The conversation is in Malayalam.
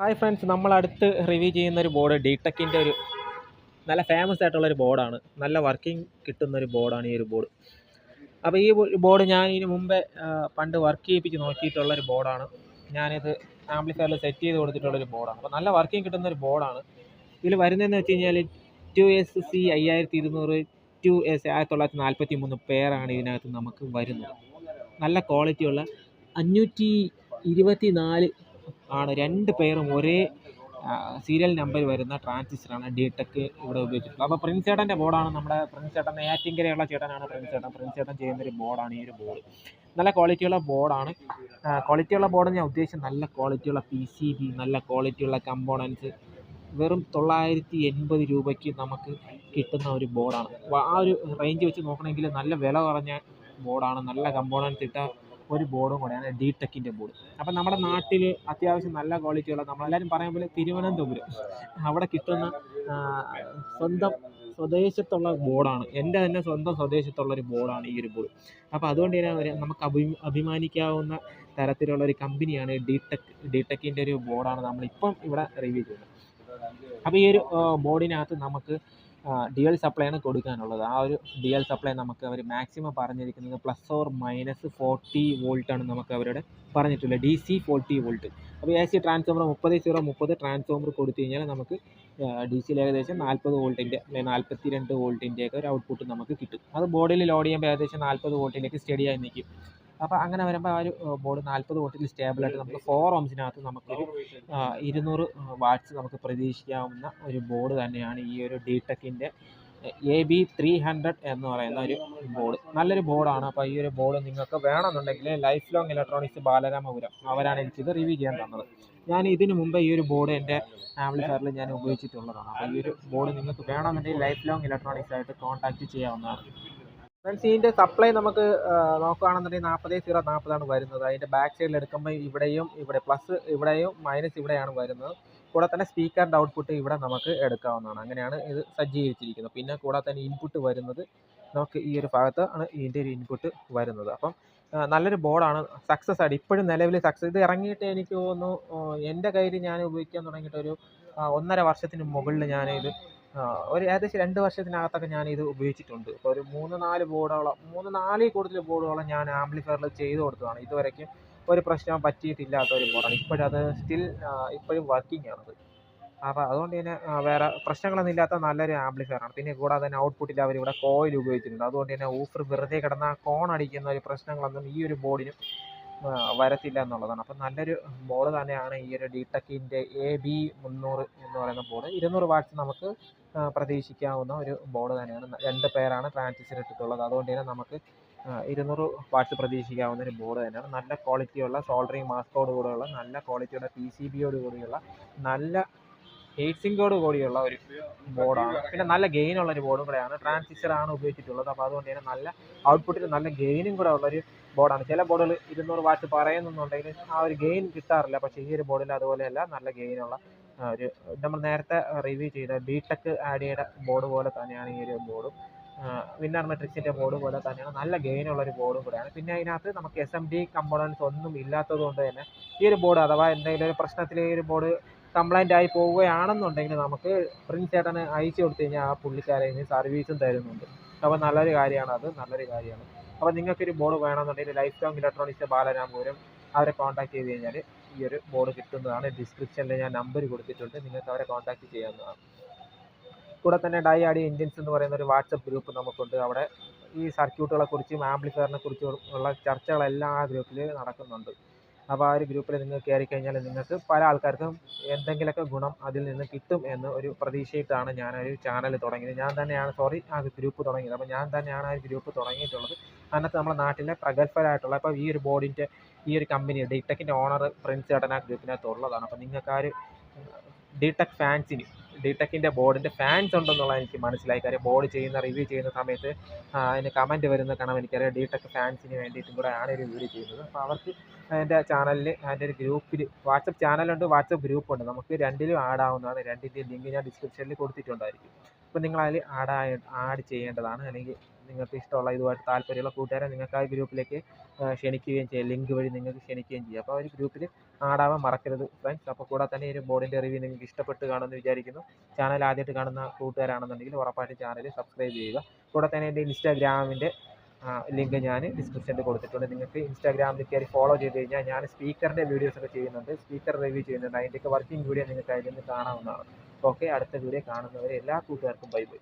ഹായ് ഫ്രണ്ട്സ്, നമ്മൾ അടുത്ത് റിവ്യൂ ചെയ്യുന്ന ഒരു ബോർഡ് ഡിടെക്കിൻ്റെ ഒരു നല്ല ഫേമസ് ആയിട്ടുള്ളൊരു ബോർഡാണ്. നല്ല വർക്കിംഗ് കിട്ടുന്നൊരു ബോർഡാണ് ഈ ഒരു ബോർഡ്. അപ്പോൾ ഈ ബോർഡ് ഞാൻ ഇതിന് മുമ്പേ പണ്ട് വർക്ക് ചെയ്യിപ്പിച്ച് നോക്കിയിട്ടുള്ളൊരു ബോർഡാണ്. ഞാനിത് ആംപ്ലിഫയറിൽ സെറ്റ് ചെയ്ത് കൊടുത്തിട്ടുള്ളൊരു ബോർഡാണ്. അപ്പോൾ നല്ല വർക്കിംഗ് കിട്ടുന്നൊരു ബോർഡാണ്. ഇതിൽ വരുന്നതെന്ന് വെച്ച് കഴിഞ്ഞാൽ 2SC 5200 2S 1943 പെയറാണ് ഇതിനകത്ത് നമുക്ക് വരുന്നത്. നല്ല ക്വാളിറ്റിയുള്ള 524 ആണ്. 2 പെയറും ഒരേ സീരിയൽ നമ്പർ വരുന്ന ട്രാൻസിസ്റ്ററാണ് ഡിടെക് ഇവിടെ ഉപയോഗിച്ചിട്ടുള്ളത്. അപ്പോൾ പ്രിൻസ് ചേട്ടൻ്റെ ബോർഡാണ്. നമ്മുടെ പ്രിൻസ് ചേട്ടൻ നെയ്യാറ്റിൻകരയുള്ള ചേട്ടനാണ് പ്രിൻസ് ചേട്ടൻ ചെയ്യുന്നൊരു ബോർഡാണ് ഈ ഒരു ബോർഡ്. നല്ല ക്വാളിറ്റിയുള്ള ബോർഡാണ്. ക്വാളിറ്റിയുള്ള ബോർഡ് ഞാൻ ഉദ്ദേശിച്ചത് നല്ല ക്വാളിറ്റിയുള്ള PCB, നല്ല ക്വാളിറ്റിയുള്ള കമ്പോണൻസ്. വെറും 980 രൂപയ്ക്ക് നമുക്ക് കിട്ടുന്ന ഒരു ബോർഡാണ്. ആ ഒരു റേഞ്ച് വെച്ച് നോക്കണമെങ്കിൽ നല്ല വില കുറഞ്ഞ ബോർഡാണ്. നല്ല കമ്പോണൻസ് ഇട്ട ഒരു ബോർഡും കൂടെയാണ് ഡിടെക്കിൻ്റെ ബോർഡ്. അപ്പം നമ്മുടെ നാട്ടിൽ അത്യാവശ്യം നല്ല ക്വാളിറ്റിയുള്ള, നമ്മളെല്ലാവരും പറയുന്ന പോലെ തിരുവനന്തപുരം അവിടെ കിട്ടുന്ന സ്വദേശത്തുള്ള ബോർഡാണ്. എൻ്റെ തന്നെ സ്വന്തം സ്വദേശത്തുള്ളൊരു ബോർഡാണ് ഈ ഒരു ബോർഡ്. അപ്പോൾ അതുകൊണ്ട് തന്നെ നമുക്ക് അഭിമാനിക്കാവുന്ന തരത്തിലുള്ള ഒരു കമ്പനിയാണ് ഡിടെക്കിൻ്റെ ഒരു ബോർഡാണ് നമ്മളിപ്പം ഇവിടെ റിവ്യൂ ചെയ്യുന്നത്. അപ്പോൾ ഈ ഒരു ബോർഡിനകത്ത് നമുക്ക് ഡ്യുവൽ സപ്ലൈയാണ് കൊടുക്കാനുള്ളത്. ആ ഒരു ഡ്യുവൽ സപ്ലൈ നമുക്ക് അവർ മാക്സിമം പറഞ്ഞിരിക്കുന്നത് ±40 വോൾട്ടാണ് നമുക്ക് അവരുടെ പറഞ്ഞിട്ടുള്ളത്. DC 40 volt. അപ്പോൾ AC ട്രാൻസ്ഫോമർ 30 ട്രാൻസ്ഫോമർ കൊടുത്തു കഴിഞ്ഞാൽ നമുക്ക് DCയിൽ ഏകദേശം 40 വോൾട്ടിൻ്റെ അല്ലെങ്കിൽ 42 വോൾട്ടിൻ്റെയൊക്കെ ഒരു ഔട്ട്പുട്ട് നമുക്ക് കിട്ടും. അത് ബോർഡിൽ ലോഡ് ചെയ്യുമ്പോൾ ഏകദേശം 40 വോൾട്ടിലേക്ക് സ്റ്റഡിയായി നിൽക്കും. അപ്പോൾ അങ്ങനെ വരുമ്പോൾ ആ ഒരു ബോർഡ് 40 വോൾട്ടിൽ സ്റ്റേബിളായിട്ട് നമുക്ക് 4 ohmsനകത്ത് നമുക്കൊരു 200 വാട്ട്സ് നമുക്ക് പ്രതീക്ഷിക്കാവുന്ന ഒരു ബോർഡ് തന്നെയാണ് ഈ ഒരു ഡിടെക്കിൻ്റെ AB300 എന്ന് പറയുന്ന ഒരു ബോർഡ്. നല്ലൊരു ബോർഡാണ്. അപ്പോൾ ഈ ഒരു ബോർഡ് നിങ്ങൾക്ക് വേണമെന്നുണ്ടെങ്കിൽ ലൈഫ് ലോങ് ഇലക്ട്രോണിക്സ് ബാലരാമപുരം അവരാണ് എനിക്കിത് റിവ്യൂ ചെയ്യാൻ തന്നത്. ഞാൻ ഇതിന് മുമ്പ് ഈ ഒരു ബോർഡ് എൻ്റെ ആംപ്ലിഫയറിൽ ഞാൻ ഉപയോഗിച്ചിട്ടുള്ളതാണ്. അപ്പോൾ ഈ ഒരു ബോർഡ് നിങ്ങൾക്ക് വേണമെന്നുണ്ടെങ്കിൽ ലൈഫ് ലോങ് ഇലക്ട്രോണിക്സ് ആയിട്ട് കോൺടാക്റ്റ് ചെയ്യാവുന്നതാണ്. ഫ്രണ്ട്സ്, ഇതിൻ്റെ സപ്ലൈ നമുക്ക് നോക്കുകയാണെന്നുണ്ടെങ്കിൽ 40 വരുന്നത്. അതിൻ്റെ ബാക്ക് സൈഡിൽ എടുക്കുമ്പോൾ ഇവിടെ പ്ലസ് ഇവിടെയും മൈനസ് ഇവിടെയാണ് വരുന്നത്. കൂടെ തന്നെ സ്പീക്കറിൻ്റെ ഔട്ട്പുട്ട് ഇവിടെ നമുക്ക് എടുക്കാവുന്നതാണ്. അങ്ങനെയാണ് ഇത് സജ്ജീകരിച്ചിരിക്കുന്നത്. പിന്നെ കൂടെ തന്നെ ഇൻപുട്ട് വരുന്നത് നമുക്ക് ഈ ഒരു ഭാഗത്ത് ആണ് ഇതിൻ്റെ ഒരു ഇൻപുട്ട് വരുന്നത്. അപ്പം നല്ലൊരു ബോർഡാണ്. സക്സസ് ആയിട്ട് ഇപ്പോഴും നിലവിൽ ഇത് ഇറങ്ങിയിട്ട് എനിക്ക് തോന്നുന്നു എൻ്റെ കയ്യിൽ ഞാൻ ഉപയോഗിക്കാൻ തുടങ്ങിയിട്ട് ഒരു 1.5 വർഷത്തിന് മുകളിൽ ഞാനിത് ഒരു ഏകദേശം 2 വർഷത്തിനകത്തൊക്കെ ഞാനിത് ഉപയോഗിച്ചിട്ടുണ്ട്. ഇപ്പോൾ ഒരു 3-4 ബോർഡോളം 3-4 കൂടുതൽ ബോർഡോളം ഞാൻ ആംപ്ലിഫയറിൽ ചെയ്ത് കൊടുത്തതാണ്. ഇതുവരെയ്ക്കും ഒരു പ്രശ്നം പറ്റിയിട്ടില്ലാത്ത ഒരു ബോർഡാണ്. ഇപ്പോഴത് ഇപ്പോഴും വർക്കിംഗ് ആണത്. അപ്പോൾ അതുകൊണ്ട് തന്നെ വേറെ പ്രശ്നങ്ങളൊന്നും ഇല്ലാത്ത നല്ലൊരു ആംപ്ലിഫയറാണ്. പിന്നെ കൂടാതെ തന്നെ ഔട്ട്പുട്ടിൽ അവരിവിടെ കോയിൽ ഉപയോഗിച്ചിട്ടുണ്ട്. അതുകൊണ്ട് തന്നെ ഊഫർ വെറുതെ കിടന്ന കോൺ അടിക്കുന്ന ഒരു പ്രശ്നങ്ങളൊന്നും ഈ ഒരു ബോർഡിനും വരത്തില്ല എന്നുള്ളതാണ്. അപ്പം നല്ലൊരു ബോർഡ് തന്നെയാണ് ഈ ഒരു ഡിടെക്കിൻ്റെ AB300 എന്ന് പറയുന്ന ബോർഡ്. 200 വാട്ട്സ് നമുക്ക് പ്രതീക്ഷിക്കാവുന്ന ഒരു ബോർഡ് തന്നെയാണ്. 2 പെയറാണ് ട്രാൻസിസ്റ്റർ ഇട്ടിട്ടുള്ളത്. അതുകൊണ്ട് തന്നെ നമുക്ക് 200 വാട്ട്സ് പ്രതീക്ഷിക്കാവുന്ന ഒരു ബോർഡ് തന്നെയാണ്. നല്ല ക്വാളിറ്റിയുള്ള സോൾഡറിങ് മാസ്കോട് കൂടെയുള്ള നല്ല ക്വാളിറ്റിയുള്ള PCBയോട് കൂടിയുള്ള നല്ല ഹീറ്റ് സിങ്കോട് കൂടിയുള്ള ഒരു ബോർഡാണ്. പിന്നെ നല്ല ഗെയിനുള്ള ഒരു ബോർഡും കൂടെയാണ്. ട്രാൻസിസ്റ്ററാണ് ഉപയോഗിച്ചിട്ടുള്ളത്. അപ്പോൾ അതുകൊണ്ട് തന്നെ നല്ല ഔട്ട്പുട്ടിൽ നല്ല ഗെയിനും കൂടെ ഉള്ളൊരു ബോർഡാണ്. ചില ബോർഡുകൾ 200 വാട്ട്സ് പറയുന്നുണ്ടെങ്കിൽ ആ ഒരു ഗെയിൻ കിട്ടാറില്ല. പക്ഷേ ഈ ഒരു ബോർഡിൽ അതുപോലെയല്ല, നല്ല ഗെയിനുള്ള ഒരു നമ്മൾ നേരത്തെ റിവ്യൂ ചെയ്ത ഡിടെക് ആഡിയുടെ ബോർഡ് പോലെ തന്നെയാണ് ഈ ഒരു ബോർഡും. വിന്നർ മെട്രിക്സിൻ്റെ ബോർഡ് പോലെ തന്നെയാണ്. നല്ല ഗെയിനുള്ളൊരു ബോർഡും കൂടെയാണ്. പിന്നെ അതിനകത്ത് നമുക്ക് SMD കമ്പോണൻസ് ഒന്നും ഇല്ലാത്തത് കൊണ്ട് തന്നെ ഈ ഒരു ബോർഡ് അഥവാ എന്തെങ്കിലും ഒരു പ്രശ്നത്തിൽ ഈ ഒരു ബോർഡ് കംപ്ലൈൻ്റ് ആയി പോവുകയാണെന്നുണ്ടെങ്കിൽ നമുക്ക് പ്രിൻസ് ചേട്ടന് അയച്ചു കൊടുത്തു കഴിഞ്ഞാൽ ആ പുള്ളിക്കാരൻ സർവീസും തരുന്നുണ്ട്. അപ്പോൾ നല്ലൊരു കാര്യമാണ്. അപ്പോൾ നിങ്ങൾക്കൊരു ബോർഡ് വേണമെന്നുണ്ടെങ്കിൽ ലൈഫ് ലോങ് ഇലക്ട്രോണിക്സ് ബാലരാമപുരം അവരെ കോൺടാക്ട് ചെയ്ത് കഴിഞ്ഞാൽ ഈ ഒരു ബോർഡ് കിട്ടുന്നതാണ്. ഡിസ്ക്രിപ്ഷനിൽ ഞാൻ നമ്പർ കൊടുത്തിട്ടുണ്ട്. നിങ്ങൾക്ക് അവരെ കോൺടാക്ട് ചെയ്യാവുന്നതാണ്. കൂടെ തന്നെ ഡൈ ആഡി ഇന്ത്യൻസ് എന്ന് പറയുന്ന ഒരു വാട്സപ്പ് ഗ്രൂപ്പ് നമുക്കുണ്ട്. അവിടെ ഈ സർക്യൂട്ടുകളെ കുറിച്ചും ആംപ്ലിഫയറിനെ കുറിച്ചും ഉള്ള ചർച്ചകളെല്ലാം ആ ഗ്രൂപ്പിൽ നടക്കുന്നുണ്ട്. അപ്പോൾ ആ ഒരു ഗ്രൂപ്പിൽ നിങ്ങൾ കയറി കഴിഞ്ഞാൽ നിങ്ങൾക്ക് പല ആൾക്കാർക്കും എന്തെങ്കിലുമൊക്കെ ഗുണം അതിൽ നിന്ന് കിട്ടും എന്ന് ഒരു പ്രതീക്ഷയിട്ടാണ് ഞാനൊരു ചാനൽ തുടങ്ങിയത്. ആ ഗ്രൂപ്പ് തുടങ്ങിയത്. അപ്പോൾ ഞാൻ തന്നെയാണ് ആ ഗ്രൂപ്പ് തുടങ്ങിയിട്ടുള്ളത്. അതിനകത്ത് നമ്മുടെ നാട്ടിലെ പ്രഗത്ഭരായിട്ടുള്ള ഇപ്പോൾ ഈ ഒരു ബോർഡിൻ്റെ ഈ ഒരു കമ്പനി ഡിടെക്കിൻ്റെ ഓണർ പ്രിൻസ് ചേട്ടൻ ആ ഗ്രൂപ്പിനകത്ത് ഉള്ളതാണ്. അപ്പോൾ നിങ്ങൾക്ക് ആ ഒരു ഡിടെക്കിൻ്റെ ബോർഡിൻ്റെ ഫാൻസ് ഉണ്ടെന്നുള്ളത് എനിക്ക് മനസ്സിലായി. കാര്യം ബോർഡ് റിവ്യൂ ചെയ്യുന്ന സമയത്ത് അതിന് കമൻറ്റ് വരുന്ന കാണാൻ എനിക്കറിയാം. ഡിടെക് ഫാൻസിന് വേണ്ടിയിട്ടും കൂടെ ആണ് ഒരു വീഡിയോ ചെയ്യുന്നത്. അപ്പോൾ അവർക്ക് എൻ്റെ ചാനലിൽ അതിൻ്റെ ഒരു ഗ്രൂപ്പിൽ വാട്സപ്പ് ചാനലുണ്ട്, വാട്സപ്പ് ഗ്രൂപ്പുണ്ട്. നമുക്ക് രണ്ടിലും ആഡ് ആവുന്നതാണ്. രണ്ടിൻ്റെയും ലിങ്ക് ഞാൻ ഡിസ്ക്രിപ്ഷനിൽ കൊടുത്തിട്ടുണ്ടായിരിക്കും. അപ്പോൾ നിങ്ങൾ അതിൽ ആഡ് ചെയ്യേണ്ടതാണ്. അല്ലെങ്കിൽ നിങ്ങൾക്ക് ഇഷ്ടമുള്ള ഇതുമായിട്ട് താല്പര്യമുള്ള കൂട്ടുകാരെ നിങ്ങൾക്ക് ആ ഗ്രൂപ്പിലേക്ക് ക്ഷണിക്കുകയും ചെയ്യാം. ലിങ്ക് വഴി നിങ്ങൾക്ക് ക്ഷണിക്കുകയും ചെയ്യാം. അപ്പോൾ ആ ഒരു ഗ്രൂപ്പിൽ ആടാവാൻ മറക്കരുത് ഫ്രണ്ട്സ്. അപ്പോൾ കൂടെ തന്നെ ഈ ഒരു ബോർഡിൻ്റെ റിവ്യൂ നിങ്ങൾക്ക് ഇഷ്ടപ്പെട്ട് കാണുമെന്ന് വിചാരിക്കുന്നു. ചാനൽ ആദ്യമായിട്ട് കാണുന്ന കൂട്ടുകാരാണെന്നുണ്ടെങ്കിൽ ഉറപ്പായിട്ട് ചാനൽ സബ്സ്ക്രൈബ് ചെയ്യുക. കൂടെ തന്നെ എൻ്റെ ഇൻസ്റ്റാഗ്രാമിൻ്റെ ലിങ്ക് ഞാൻ ഡിസ്ക്രിപ്ഷനിൽ കൊടുത്തിട്ടുണ്ട്. നിങ്ങൾക്ക് ഇൻസ്റ്റാഗ്രാമിൽ കയറി ഫോളോ ചെയ്ത് കഴിഞ്ഞാൽ ഞാൻ സ്പീക്കറിൻ്റെ വീഡിയോസൊക്കെ ചെയ്യുന്നുണ്ട്, സ്പീക്കർ റിവ്യൂ ചെയ്യുന്നുണ്ട്. അതിൻ്റെയൊക്കെ വർക്കിംഗ് വീഡിയോ നിങ്ങൾക്ക് അതിൽ നിന്ന് കാണാവുന്നതാണ്. ഓക്കെ, അടുത്ത വീഡിയോ കാണുന്നവരെ എല്ലാ കൂട്ടുകാർക്കും ബൈ ബൈ.